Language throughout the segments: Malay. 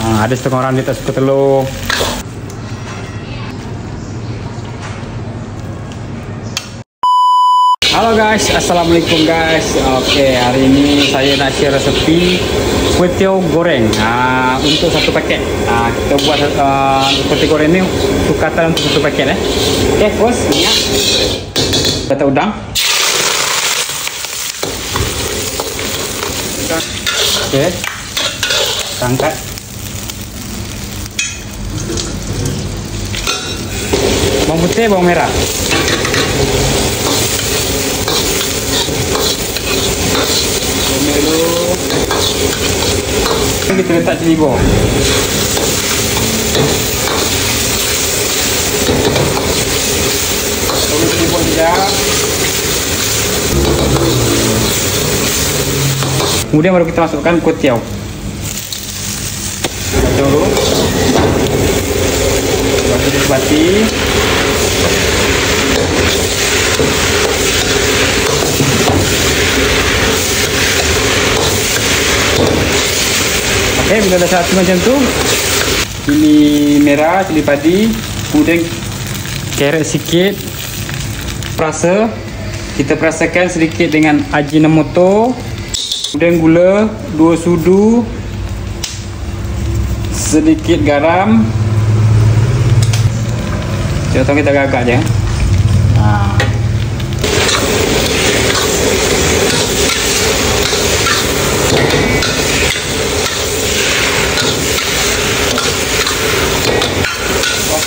Ada setengah orang dia tak suka telur. Halo guys, assalamualaikum guys. Okey, hari ini saya nak share resepi kuih tiaw goreng. Untuk satu paket. Kita buat kuih tiaw goreng ni sukatan untuk satu paket. Okey, bos, minyak. Letak udang. Okey. Angkat. Bawang putih, bawang merah. Kita letak cili bawang. Tunggu cili bawang sekejap. Kemudian baru kita masukkan kuih tiaw. Dulu. Bagi dibati. Okey, bila dah satu macam tu, cili merah, cili padi, kemudian carrot sikit, perasa, kita perasakan sedikit dengan ajinomoto, kemudian gula 2 sudu, sedikit garam. Contoh kita agak-agak je.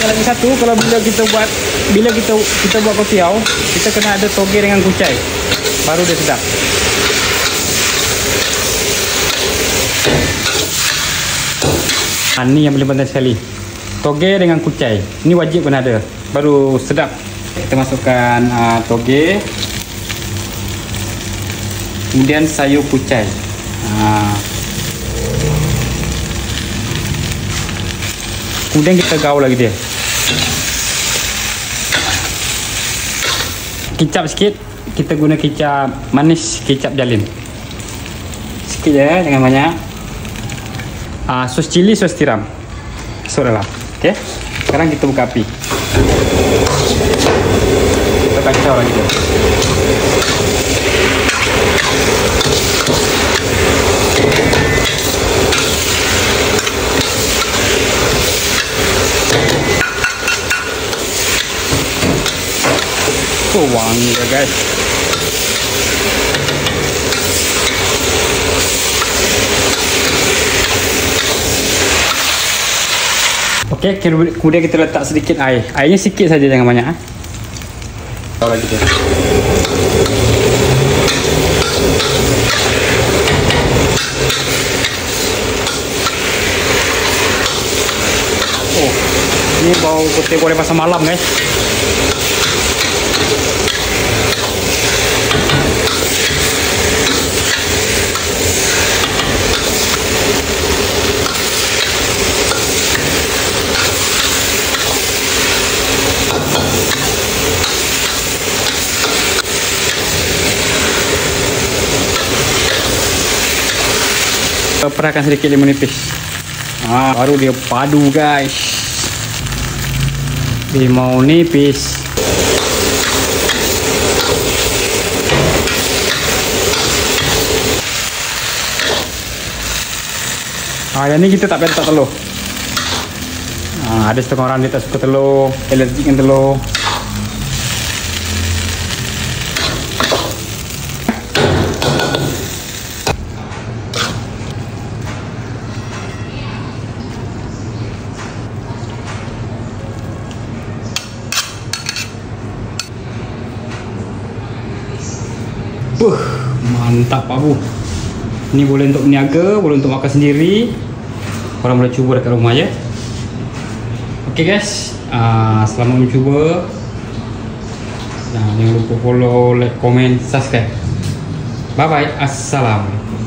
Lagi satu, kalau bila kita buat kuih tiaw, kita kena ada toge dengan kucai, baru dia sedap. Ini yang paling penting sekali, toge dengan kucai, ini wajib kena ada, baru sedap. Kita masukkan toge, kemudian sayur kucai. Kemudian kita gaul lagi dia. Kicap sikit, kita guna kicap manis, kicap jalin. Sikit je, jangan banyak. Sos cili, sos tiram. Masuk dalam. Okey. Sekarang kita buka api. Kita kacau lagi dia. Wangi ya guys. Okey, kemudian kita letak sedikit air. Airnya sikit saja, jangan banyak. Tahu lagi dia. Oh, ini bau kuih goreng pasar malam guys. Perahkan sedikit lemon nipis. Baru dia padu guys. Limau nipis. Yang ni kita tak payah letak telur. Ada setengah orang dia tak suka telur, alergik dengan telur. Mantap Pak Bu. Ini boleh untuk berniaga, boleh untuk makan sendiri. Korang boleh cuba dekat rumah ya. Okey guys, selamat mencuba. Jangan lupa follow, like, komen, subscribe. Bye bye. Assalamualaikum.